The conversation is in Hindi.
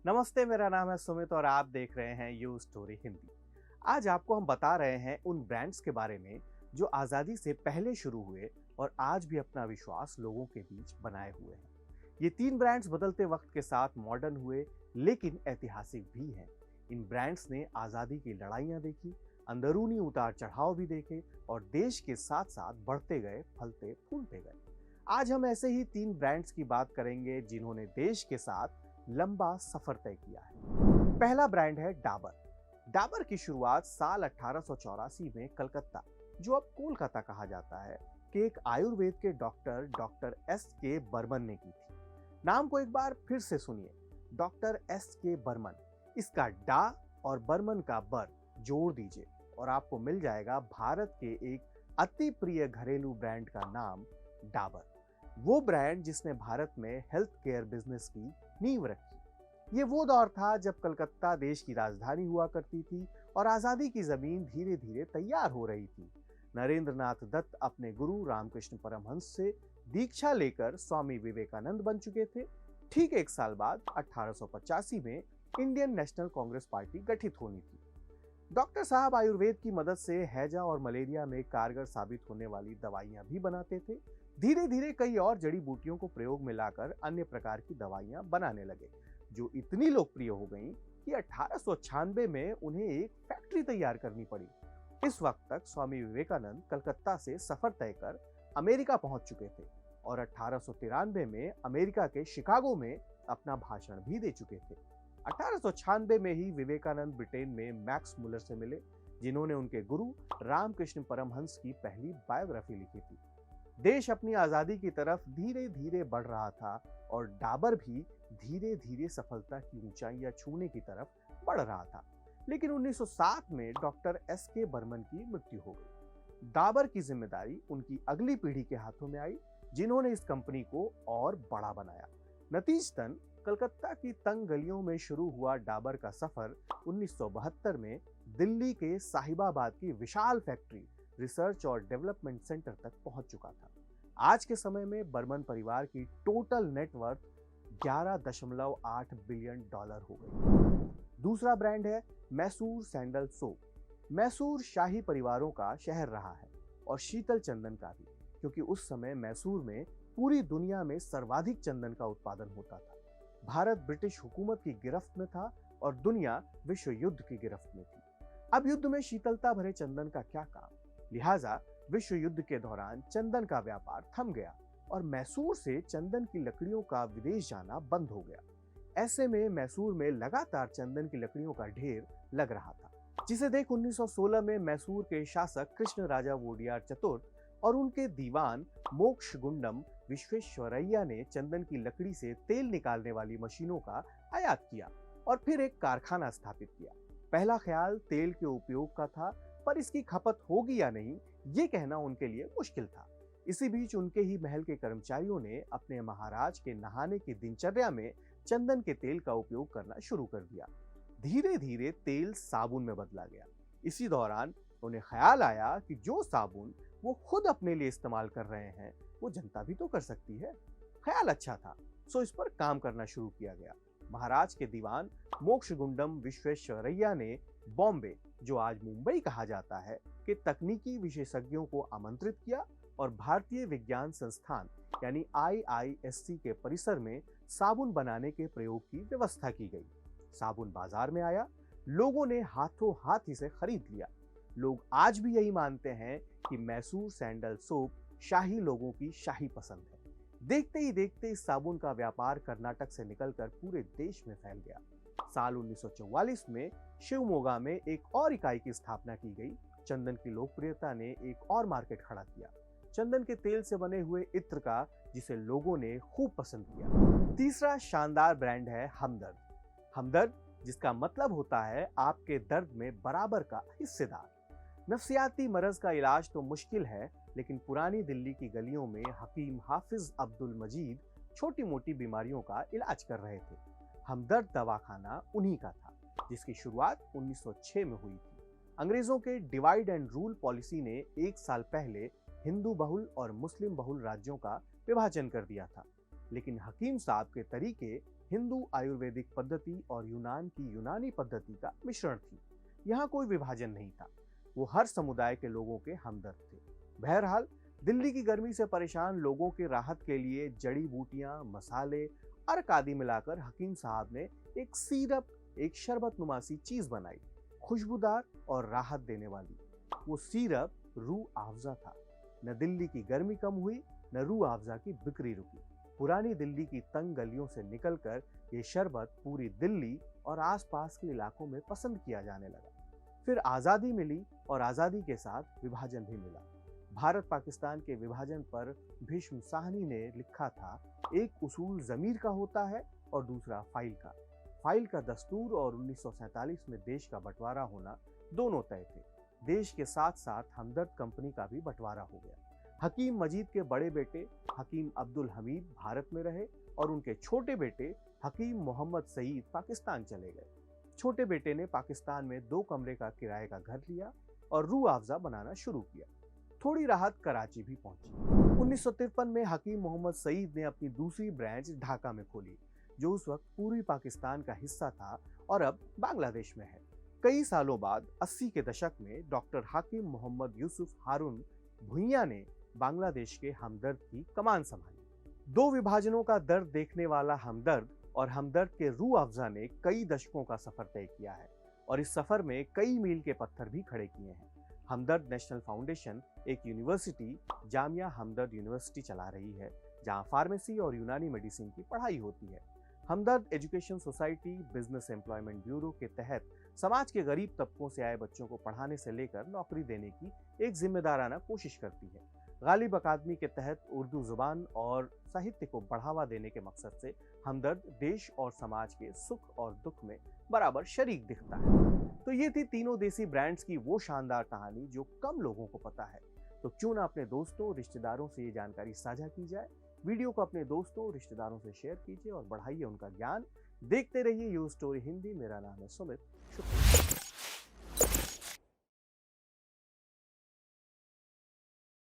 नमस्ते, मेरा नाम है सुमित और आप देख रहे हैं यू स्टोरी हिंदी। आज आपको हम बता रहे हैं उन ब्रांड्स के बारे में जो आज़ादी से पहले शुरू हुए और आज भी अपना विश्वास लोगों के बीच बनाए हुए हैं। ये तीन ब्रांड्स बदलते वक्त के साथ मॉडर्न हुए लेकिन ऐतिहासिक भी हैं। इन ब्रांड्स ने आज़ादी की लड़ाइयाँ देखी, अंदरूनी उतार चढ़ाव भी देखे और देश के साथ साथ बढ़ते गए, फलते फूलते गए। आज हम ऐसे ही तीन ब्रांड्स की बात करेंगे जिन्होंने देश के साथ लंबा सफर तय किया है। पहला ब्रांड है डाबर। डाबर की शुरुआत साल 1884 में कलकत्ता, जो अब कोलकाता कहा जाता है, के एक आयुर्वेद के डॉक्टर एस के बर्मन ने की थी। नाम को एक बार फिर से सुनिए, डॉक्टर एस के बर्मन। इसका डा और बर्मन का बर जोड़ दीजिए और आपको मिल जाएगा भारत के एक अति प्रिय घरेलू ब्रांड का नाम डाबर। वो ब्रांड जिसने भारत में हेल्थ केयर बिजनेस की नींव रखी। ये वो दौर था जब कलकत्ता देश की राजधानी हुआ करती थी और आजादी की जमीन धीरे धीरे तैयार हो रही थी। नरेंद्रनाथ दत्त अपने गुरु रामकृष्ण परमहंस से दीक्षा लेकर स्वामी विवेकानंद बन चुके थे। ठीक एक साल बाद 1885 में इंडियन नेशनल कांग्रेस पार्टी गठित होनी थी। डॉक्टर साहब आयुर्वेद की मदद से हैजा और मलेरिया में कारगर साबित होने वाली दवाइयां भी बनाते थे। धीरे धीरे कई और जड़ी बूटियों को प्रयोग में लाकर अन्य प्रकार की दवाइयां बनाने लगे, जो इतनी लोकप्रिय हो गईं कि 1896 में उन्हें एक फैक्ट्री तैयार करनी पड़ी। इस वक्त तक स्वामी विवेकानंद कलकत्ता से सफर तय कर अमेरिका पहुंच चुके थे और 1893 में अमेरिका के शिकागो में अपना भाषण भी दे चुके थे। 1896 में ही विवेकानंद ब्रिटेन में मैक्स मुलर से मिले, जिन्होंने उनके गुरु रामकृष्ण परमहंस की पहली बायोग्राफी लिखी थी। देश अपनी आजादी की तरफ धीरे धीरे बढ़ रहा था और डाबर भी धीरे धीरे सफलता की ऊंचाइयां छूने की तरफ बढ़ रहा था। लेकिन 1907 में डॉक्टर एस के बर्मन की मृत्यु हो गई। डाबर की जिम्मेदारी उनकी अगली पीढ़ी के हाथों में आई, जिन्होंने इस कंपनी को और बड़ा बनाया। नतीजतन कलकत्ता की तंग गलियों में शुरू हुआ डाबर का सफर 1972 में दिल्ली के साहिबाबाद की विशाल फैक्ट्री, रिसर्च और डेवलपमेंट सेंटर तक पहुंच चुका था। आज के समय में बर्मन परिवार की टोटल नेटवर्थ 11.8 बिलियन डॉलर हो गई। दूसरा ब्रांड है मैसूर सैंडल सोप। मैसूर शाही परिवारों का शहर रहा है और शीतल चंदन का भी, क्योंकि उस समय मैसूर में पूरी दुनिया में सर्वाधिक चंदन का उत्पादन होता था। भारत ब्रिटिश हुकूमत की गिरफ्त में था और दुनिया विश्व युद्ध की गिरफ्त में थी। अब युद्ध में शीतलता भरे चंदन का क्या काम, लिहाजा विश्व युद्ध के दौरान चंदन का व्यापार थम गया और मैसूर से चंदन की लकड़ियों का विदेश जाना बंद हो गया। ऐसे में मैसूर में लगातार चंदन की लकड़ियों का ढेर लग रहा था, जिसे देख 1916 में मैसूर के शासक कृष्ण राजा वोडियार चतुर्थ और उनके दीवान मोक्षगुंडम विश्वेश्वरैया ने चंदन की लकड़ी से तेल निकालने वाली मशीनों का आयात किया और फिर एक कारखाना स्थापित किया। पहला ख्याल तेल के उपयोग का था, पर इसकी खपत होगी या नहीं ये कहना उनके लिए मुश्किल था। इसी बीच उनके ही महल के कर्मचारियों ने अपने महाराज के नहाने की दिनचर्या में चंदन के तेल का उपयोग करना शुरू कर दिया। धीरे धीरे तेल साबुन में बदला गया। इसी दौरान उन्हें ख्याल आया कि जो साबुन वो खुद अपने लिए इस्तेमाल कर रहे हैं वो जनता भी तो कर सकती है। ख्याल अच्छा था, सो इस पर काम करना शुरू किया गया। महाराज के दीवान मोक्षगुंडम विश्वेश्वरैया ने बॉम्बे, जो आज मुंबई कहा जाता है, के तकनीकी विशेषज्ञों को आमंत्रित किया और भारतीय विज्ञान संस्थान यानी IISc के परिसर में साबुन बनाने के प्रयोग की व्यवस्था की गई। साबुन बाजार में आया, लोगों ने हाथों हाथ इसे खरीद लिया। लोग आज भी यही मानते हैं कि मैसूर सैंडल सोप शाही लोगों की शाही पसंद है। देखते ही देखते इस साबुन का व्यापार कर्नाटक से निकलकर पूरे देश में फैल गया। साल 1944 में शिवमोगा में एक और इकाई की स्थापना की गई। चंदन की लोकप्रियता ने एक और मार्केट खड़ा किया, चंदन के तेल से बने हुए इत्र का, जिसे लोगों ने खूब पसंद किया। तीसरा शानदार ब्रांड है हमदर्द। हमदर्द, जिसका मतलब होता है आपके दर्द में बराबर का हिस्सेदार। नफ्सियाती मरज का इलाज तो मुश्किल है, लेकिन पुरानी दिल्ली की गलियों में हकीम हाफिज अब्दुल मजीद छोटी मोटी बीमारियों का इलाज कर रहे थे। हमदर्द दवाखाना उन्हीं का था, जिसकी शुरुआत 1906 में हुई थी। अंग्रेजों के डिवाइड एंड रूल पॉलिसी ने एक साल पहले हिंदू बहुल और मुस्लिम बहुल राज्यों का विभाजन कर दिया था, लेकिन हकीम साहब के तरीके हिंदू आयुर्वेदिक पद्धति और यूनान की यूनानी पद्धति का मिश्रण थी। यहाँ कोई विभाजन नहीं था, वो हर समुदाय के लोगों के हमदर्द थे। बहरहाल दिल्ली की गर्मी से परेशान लोगों के राहत के लिए जड़ी बूटियां, मसाले, अर्क आदि मिलाकर हकीम साहब ने एक सिरप, एक शरबत नुमा सी चीज बनाई, खुशबूदार और राहत देने वाली। वो सिरप रूह अफ़ज़ा था। न दिल्ली की गर्मी कम हुई, न रूह अफ़ज़ा की बिक्री रुकी। पुरानी दिल्ली की तंग गलियों से निकलकर ये शरबत पूरी दिल्ली और आसपास के इलाकों में पसंद किया जाने लगा। फिर आज़ादी मिली और आज़ादी के साथ विभाजन भी मिला। भारत पाकिस्तान के विभाजन पर भीष्म साहनी ने लिखा था, एक उसूल ज़मीर का होता है और दूसरा फाइल का। फाइल का दस्तूर और 1947 में देश का बंटवारा होना दोनों तय थे। देश के साथ साथ हमदर्द कंपनी का भी बंटवारा हो गया। हकीम मजीद के बड़े बेटे हकीम अब्दुल हमीद भारत में रहे और उनके छोटे बेटे हकीम मोहम्मद सईद पाकिस्तान चले गए। छोटे बेटे ने पाकिस्तान में 2 कमरे का किराए का घर लिया और रूह अफ़ज़ा बनाना शुरू किया। थोड़ी राहत कराची भी पहुंची। 1953 में हकीम मोहम्मद सईद ने अपनी दूसरी ब्रांच ढाका में खोली, जो उस वक्त पूर्वी पाकिस्तान का हिस्सा था और अब बांग्लादेश में है। कई सालों बाद 80 के दशक में डॉक्टर हाकिम मोहम्मद यूसुफ हारून भुइयां ने बांग्लादेश के हमदर्द की कमान संभाली। 2 विभाजनों का दर्द देखने वाला हमदर्द और हमदर्द के रूह अफ़ज़ा ने कई दशकों का सफर तय किया है और इस सफर में कई मील के पत्थर भी खड़े किए हैं। हमदर्द नेशनल फाउंडेशन एक यूनिवर्सिटी, जामिया हमदर्द यूनिवर्सिटी चला रही है, जहां फार्मेसी और यूनानी मेडिसिन की पढ़ाई होती है। Hamdard education society business employment bureau के तहत समाज के गरीब तबकों से आए बच्चों को पढ़ाने से लेकर नौकरी देने की एक जिम्मेदाराना कोशिश करती है। गालिब अकादमी के तहत उर्दू जुबान और साहित्य को बढ़ावा देने के मकसद से हमदर्द देश और समाज के सुख और दुख में बराबर शरीक दिखता है। तो ये थी तीनों देसी ब्रांड्स की वो शानदार कहानी जो कम लोगों को पता है। तो क्यों ना अपने दोस्तों, रिश्तेदारों से ये जानकारी साझा की जाए। वीडियो को अपने दोस्तों, रिश्तेदारों से शेयर कीजिए और बढ़ाइए उनका ज्ञान। देखते रहिए यू स्टोरी हिंदी। मेरा नाम है सुमित। शुक्रिया।